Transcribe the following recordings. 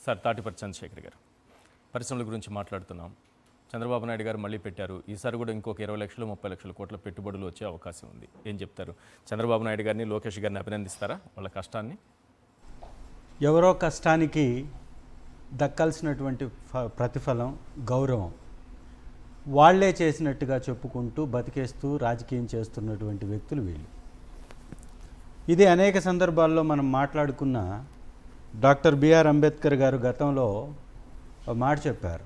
Sir Tatiparthi Chandrasekhar గారు పరిశ్రమల గురించి మాట్లాడుతున్నాం. చంద్రబాబు నాయుడు గారు మళ్ళీ పెట్టారు. ఈసారి కూడా ఇంకొక 20 లక్షలు 30 లక్షల కోట్ల పెట్టుబడులు వచ్చే అవకాశం ఉంది. ఏం చెప్తారు? చంద్రబాబు నాయుడు గారిని, లోకేష్ గారిని అభినందిస్తారా వాళ్ళ కష్టాన్ని? ఎవరో కష్టానికి దక్కాల్సినటువంటి ప్రతిఫలం, గౌరవం వాళ్లే చేసినట్టుగా చెప్పుకుంటూ బతికేస్తూ రాజకీయం చేస్తున్నటువంటి వ్యక్తులు వీళ్ళు. ఇది అనేక సందర్భాల్లో మనం మాట్లాడుకున్న డాక్టర్ బిఆర్ అంబేద్కర్ గారు గతంలో ఒక మాట చెప్పారు.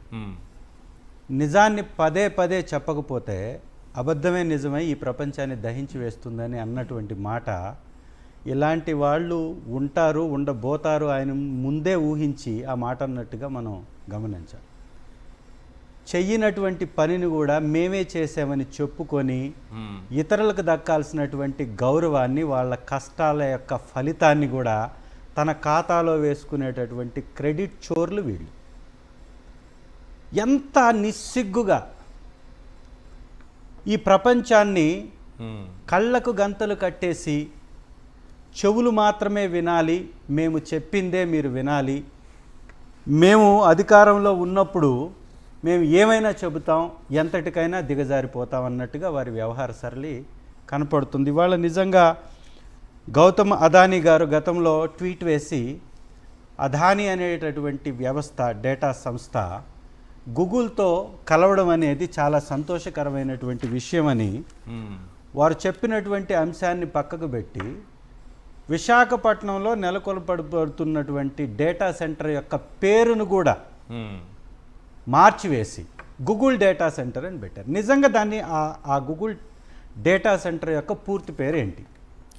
నిజాన్ని పదే పదే చెప్పకపోతే అబద్ధమే నిజమై ఈ ప్రపంచాన్ని దహించి వేస్తుందని అన్నటువంటి మాట ఇలాంటి వాళ్ళు ఉంటారు, ఉండబోతారు ఆయన ముందే ఊహించి ఆ మాట అన్నట్టుగా మనం గమనించాలి. చెయ్యినటువంటి పనిని కూడా మేమే చేసామని చెప్పుకొని ఇతరులకు దక్కాల్సినటువంటి గౌరవాన్ని, వాళ్ళ కష్టాల యొక్క ఫలితాన్ని కూడా తన ఖాతాలో వేసుకునేటటువంటి క్రెడిట్ చోర్లు వీళ్ళు. ఎంత నిస్సిగ్గుగా ఈ ప్రపంచాన్ని కళ్ళకు గంతలు కట్టేసి చెవులు మాత్రమే వినాలి, మేము చెప్పిందే మీరు వినాలి, మేము అధికారంలో ఉన్నప్పుడు మేము ఏమైనా చెబుతాం, ఎంతటికైనా దిగజారిపోతాం అన్నట్టుగా వారి వ్యవహార సరళి కనపడుతుంది. ఇవాళ నిజంగా గౌతమ్ అదానీ గారు గతంలో ట్వీట్ వేసి అదానీ అనేటటువంటి వ్యవస్థ, డేటా సంస్థ గూగుల్తో కలవడం అనేది చాలా సంతోషకరమైనటువంటి విషయమని వారు చెప్పినటువంటి అంశాన్ని పక్కకు పెట్టి విశాఖపట్నంలో నెలకొల్పబడుతున్నటువంటి డేటా సెంటర్ యొక్క పేరును కూడా మార్చివేసి గూగుల్ డేటా సెంటర్ అని పెట్టారు. నిజంగా దాన్ని ఆ గూగుల్ డేటా సెంటర్ యొక్క పూర్తి పేరు ఏంటి?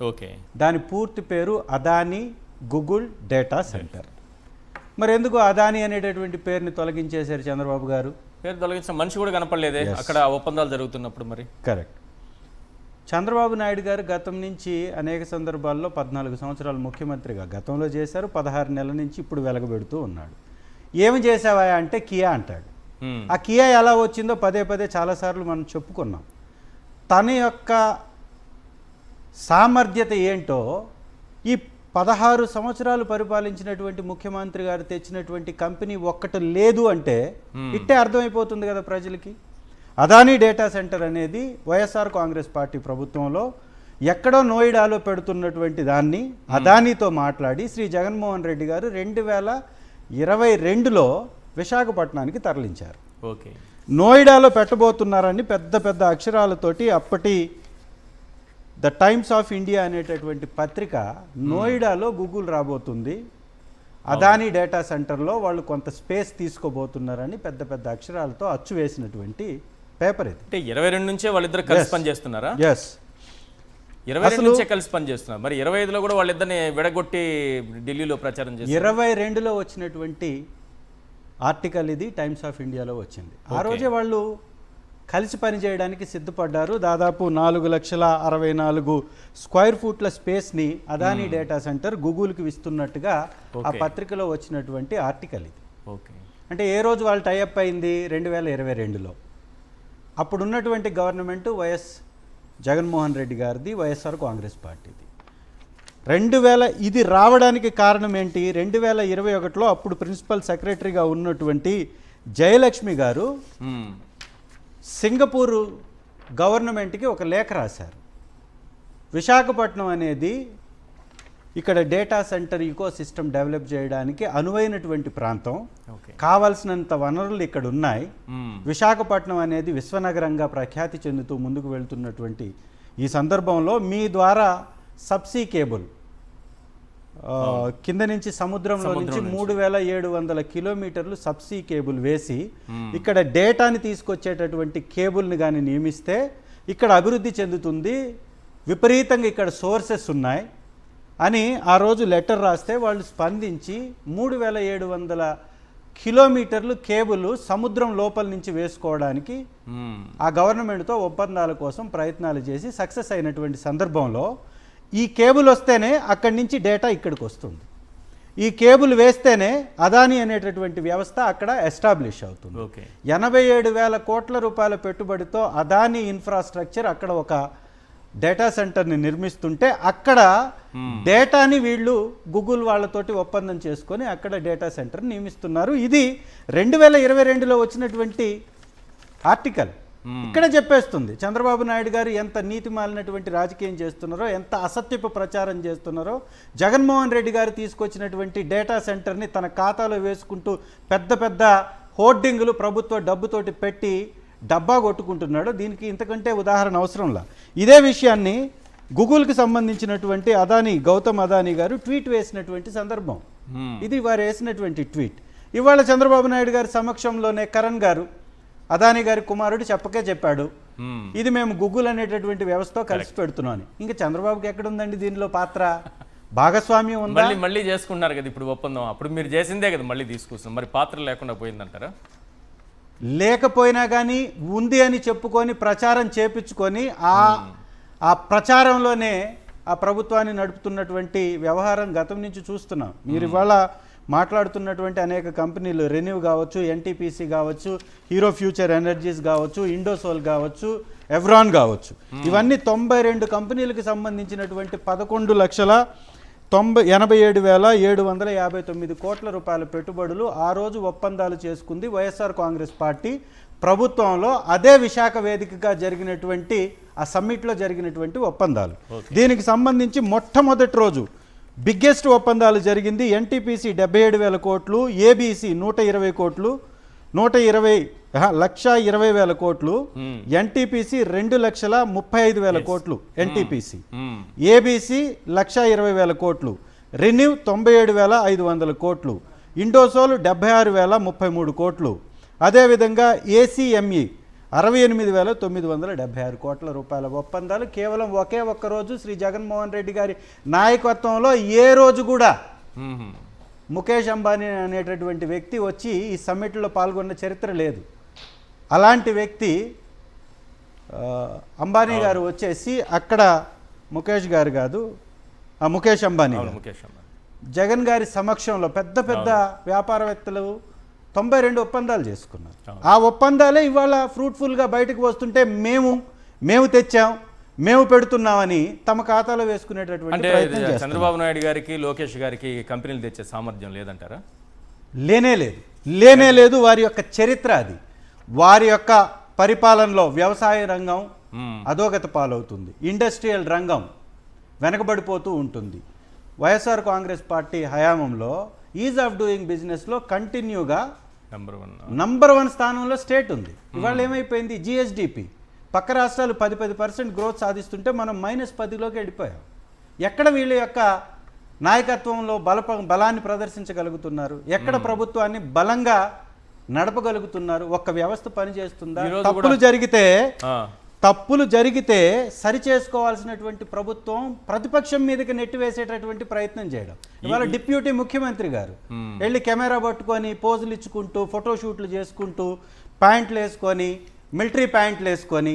ఓకే, దాని పూర్తి పేరు అదానీ గూగుల్ డేటా సెంటర్. మరి ఎందుకు అదానీ అనేటటువంటి పేరుని తొలగించేశారు చంద్రబాబు గారు? పేరు తొలగించిన మనిషి కూడా కనపడలేదే అక్కడ ఒప్పందాలు జరుగుతున్నప్పుడు. మరి కరెక్ట్. చంద్రబాబు నాయుడు గారు గతం నుంచి అనేక సందర్భాల్లో 14 సంవత్సరాలు ముఖ్యమంత్రిగా గతంలో చేశారు. 16 నెలల నుంచి ఇప్పుడు వెలగబెడుతూ ఉన్నాడు. ఏమి చేసావా అంటే కియా అంటాడు. ఆ కియా ఎలా వచ్చిందో పదే పదే చాలాసార్లు మనం చెప్పుకున్నాం. తన యొక్క సామర్థ్యత ఏంటో ఈ 16 సంవత్సరాలు పరిపాలించినటువంటి ముఖ్యమంత్రి గారు తెచ్చినటువంటి కంపెనీ ఒక్కటి లేదు అంటే ఇట్టే అర్థమైపోతుంది కదా ప్రజలకి. అదానీ డేటా సెంటర్ అనేది వైఎస్ఆర్ కాంగ్రెస్ పార్టీ ప్రభుత్వంలో ఎక్కడో నోయిడాలో పెడుతున్నటువంటి దాన్ని అదానీతో మాట్లాడి శ్రీ జగన్మోహన్ రెడ్డి గారు 2022లో విశాఖపట్నానికి తరలించారు. ఓకే, నోయిడాలో పెట్టబోతున్నారని పెద్ద పెద్ద అక్షరాలతోటి అప్పటి ద టైమ్స్ ఆఫ్ ఇండియా అనేటటువంటి పత్రిక నోయిడాలో గూగుల్ రాబోతుంది, అదానీ డేటా సెంటర్లో వాళ్ళు కొంత స్పేస్ తీసుకోబోతున్నారని పెద్ద పెద్ద అక్షరాలతో అచ్చు వేసినటువంటి పేపర్ ఇది. అంటే 22 నుంచే వాళ్ళిద్దరు కలిసి పనిచేస్తున్నారా? ఎస్, 22 నుంచే కలిసి పనిచేస్తున్నారు. మరి 25లో కూడా వాళ్ళిద్దరిని విడగొట్టి ఢిల్లీలో ప్రచారం చేస్తారు. 22లో వచ్చినటువంటి ఆర్టికల్ ఇది టైమ్స్ ఆఫ్ ఇండియాలో వచ్చింది. ఆ రోజే వాళ్ళు కలిసి పనిచేయడానికి సిద్ధపడ్డారు. దాదాపు 4,64,000 స్క్వేర్ ఫీట్ల స్పేస్ని అదానీ డేటా సెంటర్ గూగుల్కి ఇస్తున్నట్టుగా ఆ పత్రికలో వచ్చినటువంటి ఆర్టికల్ ఇది. ఓకే, అంటే ఏ రోజు వాళ్ళు టైఅప్ అయింది? 2022లో. అప్పుడున్నటువంటి గవర్నమెంట్ వైఎస్ జగన్మోహన్ రెడ్డి గారిది, వైఎస్ఆర్ కాంగ్రెస్ పార్టీది. 2000 ఇది రావడానికి కారణం ఏంటి? 2021లో అప్పుడు ప్రిన్సిపల్ సెక్రటరీగా ఉన్నటువంటి జయలక్ష్మి గారు సింగపూర్ గవర్నమెంట్కి ఒక లేఖ రాశారు. విశాఖపట్నం అనేది ఇక్కడ data centre ecosystem develop చేయడానికి అనువైనటువంటి ప్రాంతం, కావాల్సినంత వనరులు ఇక్కడ ఉన్నాయి, విశాఖపట్నం అనేది విశ్వనగరంగా ప్రఖ్యాతి చెందుతూ ముందుకు వెళ్తున్నటువంటి ఈ సందర్భంలో మీ ద్వారా సబ్సీ కేబుల్ కింద నుంచి సముద్రంలో నుంచి 3,700 కిలోమీటర్లు సబ్సీ కేబుల్ వేసి ఇక్కడ డేటాని తీసుకొచ్చేటటువంటి కేబుల్ని కానీ నియమిస్తే ఇక్కడ అభివృద్ధి చెందుతుంది, విపరీతంగా ఇక్కడ సోర్సెస్ ఉన్నాయి అని ఆ రోజు లెటర్ రాస్తే వాళ్ళు స్పందించి 3,700 కిలోమీటర్లు కేబుల్ సముద్రం లోపల నుంచి వేసుకోవడానికి ఆ గవర్నమెంట్తో ఒప్పందాల కోసం ప్రయత్నాలు చేసి సక్సెస్ అయినటువంటి సందర్భంలో ఈ కేబుల్ వస్తేనే అక్కడి నుంచి డేటా ఇక్కడికి వస్తుంది. ఈ కేబుల్ వేస్తేనే అదానీ అనేటటువంటి వ్యవస్థ అక్కడ ఎస్టాబ్లిష్ అవుతుంది. 87,000 కోట్ల రూపాయల పెట్టుబడితో అదానీ ఇన్ఫ్రాస్ట్రక్చర్ అక్కడ ఒక డేటా సెంటర్ని నిర్మిస్తుంటే అక్కడ డేటాని వీళ్ళు గూగుల్ వాళ్ళతోటి ఒప్పందం చేసుకొని అక్కడ డేటా సెంటర్ నియమిస్తున్నారు. ఇది 2022లో వచ్చినటువంటి ఆర్టికల్ ఇక్కడ చెప్పేస్తుంది చంద్రబాబు నాయుడు గారు ఎంత నీతి మాలినటువంటి రాజకీయం చేస్తున్నారో, ఎంత అసత్యపు ప్రచారం చేస్తున్నారో. జగన్మోహన్ రెడ్డి గారు తీసుకొచ్చినటువంటి డేటా సెంటర్ని తన ఖాతాలో వేసుకుంటూ పెద్ద పెద్ద హోర్డింగులు ప్రభుత్వ డబ్బుతోటి పెట్టి డబ్బా కొట్టుకుంటున్నాడు. దీనికి ఇంతకంటే ఉదాహరణ అవసరంలా. ఇదే విషయాన్ని గూగుల్కి సంబంధించినటువంటి గౌతమ్ అదానీ గారు ట్వీట్ వేసినటువంటి సందర్భం ఇది. వారు వేసినటువంటి ట్వీట్ ఇవాళ చంద్రబాబు నాయుడు గారి సమక్షంలోనే కరణ్ గారు, అదానీ గారి కుమారుడు చెప్పాడు, ఇది మేము గూగుల్ అనేటటువంటి వ్యవస్థతో కలిసి పెడుతున్నాం అని. ఇంకా చంద్రబాబుకి ఎక్కడుందండి దీనిలో పాత్ర? భాగస్వామ్యం ఉందా? మళ్ళీ చేసుకున్నారు కదా ఇప్పుడు ఒప్పందం. అప్పుడు మీరు చేసిందే కదా మళ్ళీ తీసుకొస్తాం. మరి పాత్ర లేకుండా పోయిందంటారా? లేకపోయినా కానీ ఉంది అని చెప్పుకొని ప్రచారం చేపించుకొని ఆ ప్రచారంలోనే ఆ ప్రభుత్వాన్ని నడుపుతున్నటువంటి వ్యవహారం గతం నుంచి చూస్తున్నాం. మీరు ఇవాళ మాట్లాడుతున్నటువంటి అనేక కంపెనీలు, రెన్యూ కావచ్చు, ఎన్టీపీసీ కావచ్చు, హీరో ఫ్యూచర్ ఎనర్జీస్ కావచ్చు, ఇండోసోల్ కావచ్చు, ఎవ్రాన్ కావచ్చు, ఇవన్నీ 92 కంపెనీలకు సంబంధించినటువంటి 11,87,759 కోట్ల రూపాయల పెట్టుబడులు ఆ రోజు ఒప్పందాలు చేసుకుంది వైఎస్ఆర్ కాంగ్రెస్ పార్టీ ప్రభుత్వంలో. అదే విశాఖ వేదికగా జరిగినటువంటి ఆ సమ్మిట్లో జరిగినటువంటి ఒప్పందాలు. దీనికి సంబంధించి మొట్టమొదటి రోజు బిగ్గెస్ట్ ఒప్పందాలు జరిగింది. ఎన్టీపీసీ 77,000 కోట్లు, ఏబీసీ 120 కోట్లు, 1,20,000 కోట్లు, ఎన్టీపీసీ 2,35,000 కోట్లు, ఎన్టీపీసీ, ఏబీసీ 1,20,000 కోట్లు, రెన్యూ 97,500 కోట్లు, ఇండోసోల్ 76,033 కోట్లు, అదేవిధంగా ఏసీఎంఈ 68,976 కోట్ల రూపాయల ఒప్పందాలు కేవలం ఒకే ఒక్క రోజు శ్రీ జగన్మోహన్ రెడ్డి గారి నాయకత్వంలో. ఏ రోజు కూడా ముఖేష్ అంబానీ అనేటటువంటి వ్యక్తి వచ్చి ఈ సమ్మిట్లో పాల్గొన్న చరిత్ర లేదు. అలాంటి వ్యక్తి అంబానీ గారు వచ్చేసి అక్కడ ముఖేష్ గారు కాదు, ముఖేష్ అంబానీ జగన్ గారి సమక్షంలో పెద్ద పెద్ద వ్యాపారవేత్తలు 92 ఒప్పందాలు చేసుకున్నారు. ఆ ఒప్పందాలే ఇవాళ ఫ్రూట్ఫుల్గా బయటకు వస్తుంటే మేము తెచ్చాం, మేము పెడుతున్నామని తమ ఖాతాలో వేసుకునేటటువంటి ప్రయత్నం చేస్తున్నారు. చంద్రబాబు నాయుడు గారికి, లోకేష్ గారికి కంపెనీలు తెచ్చే సామర్థ్యం లేదంటారా? లేనే లేదు. వారి యొక్క చరిత్ర అది. వారి యొక్క పరిపాలనలో వ్యవసాయ రంగం అధోగత పాలవుతుంది, ఇండస్ట్రియల్ రంగం వెనకబడిపోతూ ఉంటుంది. వైఎస్ఆర్ కాంగ్రెస్ పార్టీ హయాంలో ఈజ్ ఆఫ్ డూయింగ్ బిజినెస్లో కంటిన్యూగా నంబర్ 1 స్థానంలో స్టేట్ ఉంది. ఇవాళ ఏమైపోయింది? జిఎస్డిపి పక్క రాష్ట్రాలు 10% గ్రోత్ సాధిస్తుంటే మనం -10లోకి వెళ్ళిపోయాం. ఎక్కడ వీళ్ళ యొక్క నాయకత్వంలో బలాన్ని ప్రదర్శించగలుగుతున్నారు? ఎక్కడ ప్రభుత్వాన్ని బలంగా నడపగలుగుతున్నారు? ఒక్క వ్యవస్థ పనిచేస్తుందా? తప్పులు జరిగితే సరి చేసుకోవాల్సినటువంటి ప్రభుత్వం ప్రతిపక్షం మీదకి నెట్టివేసేటటువంటి ప్రయత్నం చేయడం. ఇవాళ డిప్యూటీ ముఖ్యమంత్రి గారు వెళ్ళి కెమెరా పట్టుకొని పోజులు ఇచ్చుకుంటూ ఫోటోషూట్లు చేసుకుంటూ ప్యాంట్లు వేసుకొని, మిలిటరీ ప్యాంట్లు వేసుకొని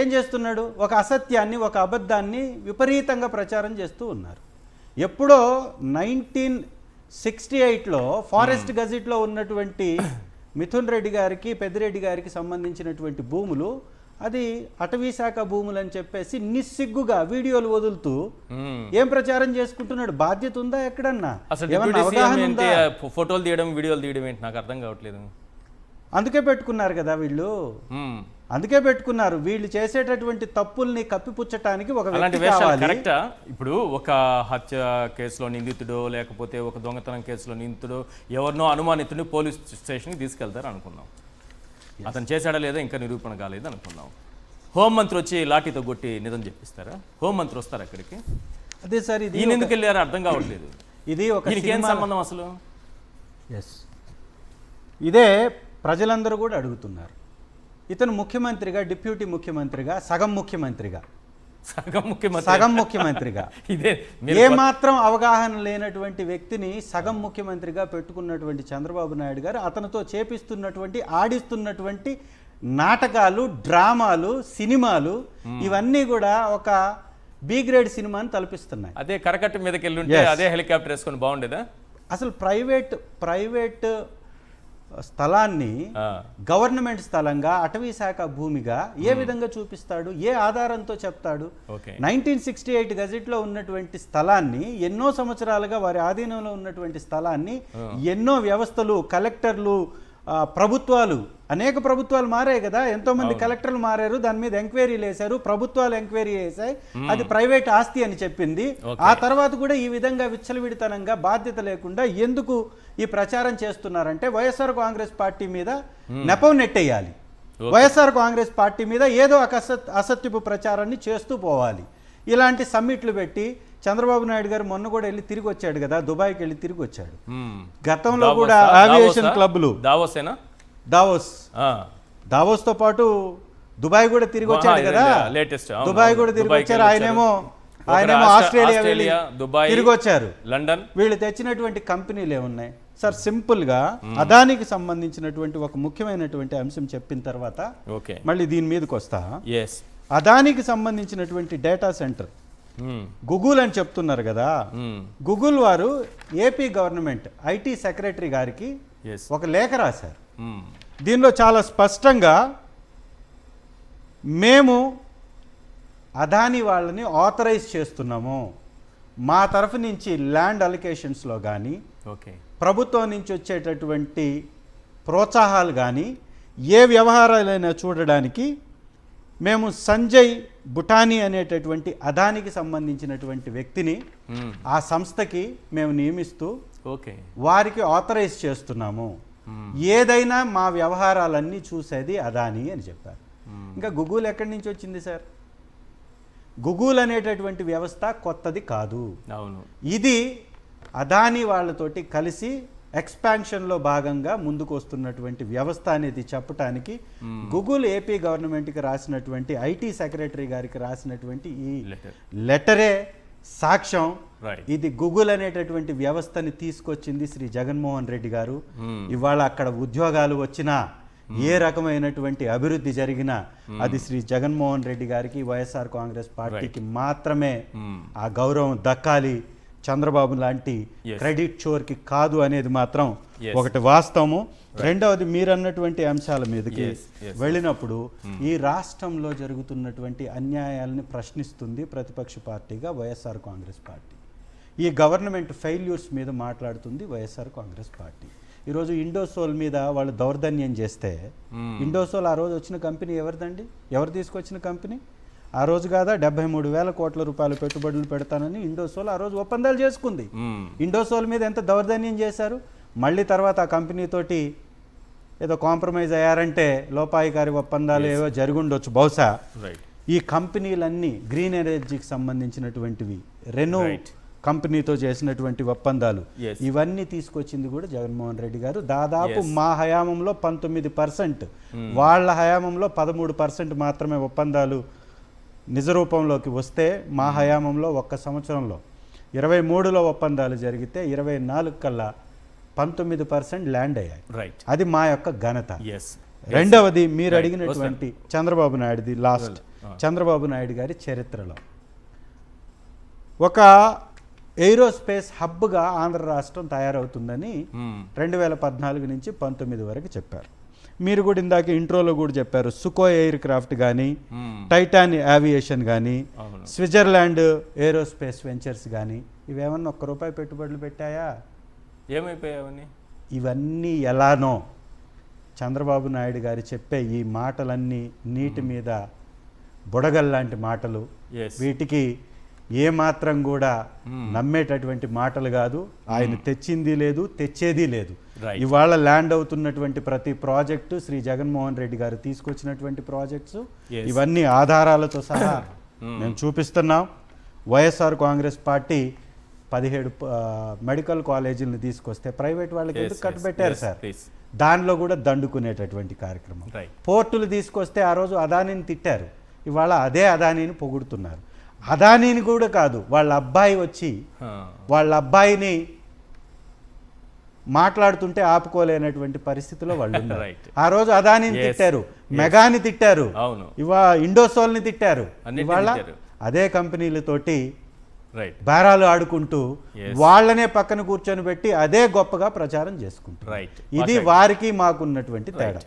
ఏం చేస్తున్నాడు? ఒక అసత్యాన్ని, ఒక అబద్ధాన్ని విపరీతంగా ప్రచారం చేస్తూ ఉన్నారు. ఎప్పుడో 1968లో ఫారెస్ట్ గజెట్లో ఉన్నటువంటి మిథున్ రెడ్డి గారికి, పెద్దిరెడ్డి గారికి సంబంధించినటువంటి భూములు, అది అటవీ శాఖ భూములు అని చెప్పేసి నిస్సిగ్గుగా వీడియోలు వదులుతూ ఏం ప్రచారం చేసుకుంటున్నాడు? బాధ్యత ఉందా ఎక్కడన్నా? ఏమన్నా అవగాహన ఉందా? ఫోటోలు తీయడం, వీడియోలు తీయడం ఏంటి నాకు అర్థం కావట్లేదు. అందుకే పెట్టుకున్నారు కదా వీళ్ళు, అందుకే పెట్టుకున్నారు. వీళ్ళు చేసేటటువంటి తప్పుల్ని కప్పిపుచ్చటానికి ఒక వ్యక్తి కావాలి. కరెక్టా? ఇప్పుడు ఒక హత్య కేసులో నిందితుడో లేకపోతే ఒక దొంగతనం కేసులో నిందితుడో ఎవరినో అనుమానితుడిని పోలీస్ స్టేషన్కి తీసుకెళ్తారు అనుకున్నాం. అతను చేశాడా లేదా ఇంకా నిరూపణ కాలేదు అనుకున్నాం. హోంమంత్రి వచ్చి లాఠీతో కొట్టి నిజం చెప్పిస్తారా? హోంమంత్రి వస్తారు అక్కడికి? అదే సార్, ఇది ఈయన ఎందుకు వెళ్ళారో అర్థం కావట్లేదు. ఇది ఒక ఏం సంబంధం అసలు? ఇదే ప్రజలందరూ కూడా అడుగుతున్నారు. ఇతను ముఖ్యమంత్రిగా, డిప్యూటీ ముఖ్యమంత్రిగా, సగం ముఖ్యమంత్రిగా ఏమాత్రం అవగాహన లేనటువంటి వ్యక్తిని సగం ముఖ్యమంత్రిగా పెట్టుకున్నటువంటి చంద్రబాబు నాయుడు గారు అతనితో చేపిస్తున్నటువంటి, ఆడిస్తున్నటువంటి నాటకాలు, డ్రామాలు, సినిమాలు ఇవన్నీ కూడా ఒక బి గ్రేడ్ సినిమాని తలపిస్తున్నాయి. అదే కరకట్ట మీదకి వెళ్ళి ఉంటే అదే హెలికాప్టర్ వేసుకొని బాగుండేదా? అసలు ప్రైవేట్ స్థలాన్ని గవర్నమెంట్ స్థలంగా అటవీ శాఖ భూమిగా ఏ విధంగా చూపిస్తాడు? ఏ ఆధారంతో చెప్తాడు? 1968 గజెట్లో ఉన్నటువంటి స్థలాన్ని, ఎన్నో సంవత్సరాలుగా వారి ఆధీనంలో ఉన్నటువంటి స్థలాన్ని ఎన్నో వ్యవస్థలు, కలెక్టర్లు, ప్రభుత్వాలు, అనేక ప్రభుత్వాలు మారాయి కదా, ఎంతో మంది కలెక్టర్లు మారారు, దాని మీద ఎంక్వైరీలు వేశారు, ప్రభుత్వాలు ఎంక్వైరీ చేశాయి, అది ప్రైవేట్ ఆస్తి అని చెప్పింది. ఆ తర్వాత కూడా ఈ విధంగా విచ్చలవిడితనంగా బాధ్యత లేకుండా ఎందుకు ఈ ప్రచారం చేస్తున్నారంటే వైఎస్ఆర్ కాంగ్రెస్ పార్టీ మీద నెపం నెట్టేయాలి, వైఎస్ఆర్ కాంగ్రెస్ పార్టీ మీద ఏదో అసత్యపు ప్రచారాన్ని చేస్తూ పోవాలి. ఇలాంటి సమ్మిట్లు పెట్టి చంద్రబాబు నాయుడు గారు మొన్న కూడా వెళ్ళి తిరిగి వచ్చాడు కదా, దుబాయ్కి వెళ్ళి తిరిగి వచ్చాడు. గతంలో కూడా ఏవియేషన్ క్లబ్లు, దావోస్ తో పాటు దుబాయ్ కూడా తిరిగి వచ్చాడు కదా, దుబాయ్ కూడా తిరిగి వచ్చారు. ఆయనేమో ఆస్ట్రేలియా వెళ్ళి తిరిగి వచ్చారు, లండన్. వీళ్ళు తెచ్చినటువంటి కంపెనీలు ఏమున్నాయి సార్? సింపుల్ గా అదానికి సంబంధించినటువంటి ఒక ముఖ్యమైనటువంటి అంశం చెప్పిన తర్వాత మళ్ళీ దీని మీదకి వస్తా. అదానికి సంబంధించినటువంటి డేటా సెంటర్ గూగుల్ అని చెప్తున్నారు కదా, గూగుల్ వారు ఏపీ గవర్నమెంట్ ఐటీ సెక్రటరీ గారికి ఒక లేఖ రాశారు. దీనిలో చాలా స్పష్టంగా మేము అదాని వాళ్ళని ఆథరైజ్ చేస్తున్నాము, మా తరఫు నుంచి ల్యాండ్ అలికేషన్స్లో కానీ ప్రభుత్వం నుంచి వచ్చేటటువంటి ప్రోత్సాహాలు కానీ ఏ వ్యవహారాలైనా చూడడానికి మేము సంజయ్ బుటానీ అనేటటువంటి అదానికి సంబంధించినటువంటి వ్యక్తిని ఆ సంస్థకి మేము నియమిస్తూ వారికి ఆథరైజ్ చేస్తున్నాము, ఏదైనా మా వ్యవహారాలన్నీ చూసేది అదాని అని చెప్పారు. ఇంకా గూగుల్ ఎక్కడి నుంచి వచ్చింది సార్? గూగుల్ అనేటటువంటి వ్యవస్థ కొత్తది కాదు, ఇది అదాని వాళ్ళతోటి కలిసి ఎక్స్పాన్షన్లో భాగంగా ముందుకు వస్తున్నటువంటి వ్యవస్థ అనేది చెప్పడానికి గూగుల్ ఏపీ గవర్నమెంట్కి రాసినటువంటి ఐటీ సెక్రటరీ గారికి రాసినటువంటి ఈ లెటరే సాక్ష్యం. ఇది గూగుల్ అనేటటువంటి వ్యవస్థని తీసుకొచ్చింది శ్రీ జగన్మోహన్ రెడ్డి గారు. ఇవాళ అక్కడ ఉద్యోగాలు వచ్చినా, ఏ రకమైనటువంటి అభివృద్ధి జరిగినా అది శ్రీ జగన్మోహన్ రెడ్డి గారికి, వైఎస్ఆర్ కాంగ్రెస్ పార్టీకి మాత్రమే ఆ గౌరవం దక్కాలి, చంద్రబాబు లాంటి క్రెడిట్ చోర్కి కాదు అనేది మాత్రం ఒకటి వాస్తవము. రెండవది, మీరన్నటువంటి అంశాల మీదకి వెళ్ళినప్పుడు ఈ రాష్ట్రంలో జరుగుతున్నటువంటి అన్యాయాలని ప్రశ్నిస్తుంది ప్రతిపక్ష పార్టీగా వైఎస్ఆర్ కాంగ్రెస్ పార్టీ. ఈ గవర్నమెంట్ ఫెయిల్యూర్స్ మీద మాట్లాడుతుంది వైఎస్ఆర్ కాంగ్రెస్ పార్టీ. ఈరోజు ఇండోసోల్ మీద వాళ్ళు దౌర్జన్యం చేస్తే, ఇండోసోల్ ఆ రోజు వచ్చిన కంపెనీ ఎవరిదండి? ఎవరు తీసుకొచ్చిన కంపెనీ? ఆ రోజు కాదా 73,000 కోట్ల రూపాయలు పెట్టుబడులు పెడతానని ఇండోసోల్ ఆ రోజు ఒప్పందాలు చేసుకుంది. ఇండోసోల్ మీద ఎంత దౌర్జన్యం చేశారు. మళ్ళీ తర్వాత ఆ కంపెనీతోటి ఏదో కాంప్రమైజ్ అయ్యారంటే లోపాయికారి ఒప్పందాలు ఏవో జరుగుండొచ్చు బహుశా. ఈ కంపెనీలన్నీ గ్రీన్ ఎనర్జీకి సంబంధించినటువంటివి, రెనో కంపెనీతో చేసినటువంటి ఒప్పందాలు, ఇవన్నీ తీసుకొచ్చింది కూడా జగన్మోహన్ రెడ్డి గారు. దాదాపు మా హయాంలో 19%, వాళ్ళ హయాంలో 13% మాత్రమే ఒప్పందాలు నిజ రూపంలోకి వస్తే, మా హయాంలో ఒక్క సంవత్సరంలో 23లో ఒప్పందాలు జరిగితే 24 కల్లా 19% ల్యాండ్ అయ్యాయి. అది మా యొక్క ఘనత. రెండవది, మీరు అడిగినటువంటి చంద్రబాబు నాయుడుది లాస్ట్, చంద్రబాబు నాయుడు గారి చరిత్రలో ఒక ఏరోస్పేస్ హబ్గా ఆంధ్ర రాష్ట్రం తయారవుతుందని 2014 నుంచి 19 వరకు చెప్పారు. మీరు కూడా ఇందాక ఇంట్రోలో కూడా చెప్పారు, సుకోయ్ ఎయిర్ క్రాఫ్ట్ కానీ, టైటాన్ ఏవియేషన్ కానీ, స్విట్జర్లాండ్ ఏరోస్పేస్ వెంచర్స్ కానీ, ఇవేమన్నా ₹1 పెట్టుబడులు పెట్టాయా? ఏమైపోయావని? ఇవన్నీ ఎలానో చంద్రబాబు నాయుడు గారు చెప్పే ఈ మాటలన్నీ నీటి మీద బుడగల్లాంటి మాటలు, వీటికి ఏమాత్రం కూడా నమ్మేటటువంటి మాటలు కాదు. ఆయన తెచ్చింది లేదు, తెచ్చేది లేదు. ఇవాళ ల్యాండ్ అవుతున్నటువంటి ప్రతి ప్రాజెక్టు శ్రీ జగన్మోహన్ రెడ్డి గారు తీసుకొచ్చినటువంటి ప్రాజెక్ట్స్, ఇవన్నీ ఆధారాలతో సహా మేము చూపిస్తున్నాం. వైఎస్ఆర్ కాంగ్రెస్ పార్టీ 17 మెడికల్ కాలేజీలను తీసుకొస్తే ప్రైవేట్ వాళ్ళకి ఎందుకు కట్టబెట్టారు సార్? దానిలో కూడా దండుకునేటటువంటి కార్యక్రమం. పోర్టులు తీసుకొస్తే ఆ రోజు అదానిని తిట్టారు, ఇవాళ అదే అదానిని పొగుడుతున్నారు. అదానిని కూడా కాదు, వాళ్ళ అబ్బాయి వచ్చి వాళ్ళ అబ్బాయిని మాట్లాడుతుంటే ఆపుకోలేనటువంటి పరిస్థితిలో వాళ్ళు ఉన్నారు. ఆ రోజు అదానిని తిట్టారు, మెగాని తిట్టారు, ఇండోసోల్ని తిట్టారు. ఇవాళ అదే కంపెనీలతోటి రైట్ బేరాలు ఆడుకుంటూ వాళ్ళనే పక్కన కూర్చొని పెట్టి అదే గొప్పగా ప్రచారం చేసుకుంటారు. రైట్ ఇది వారికి మాకున్నటువంటి తేడా.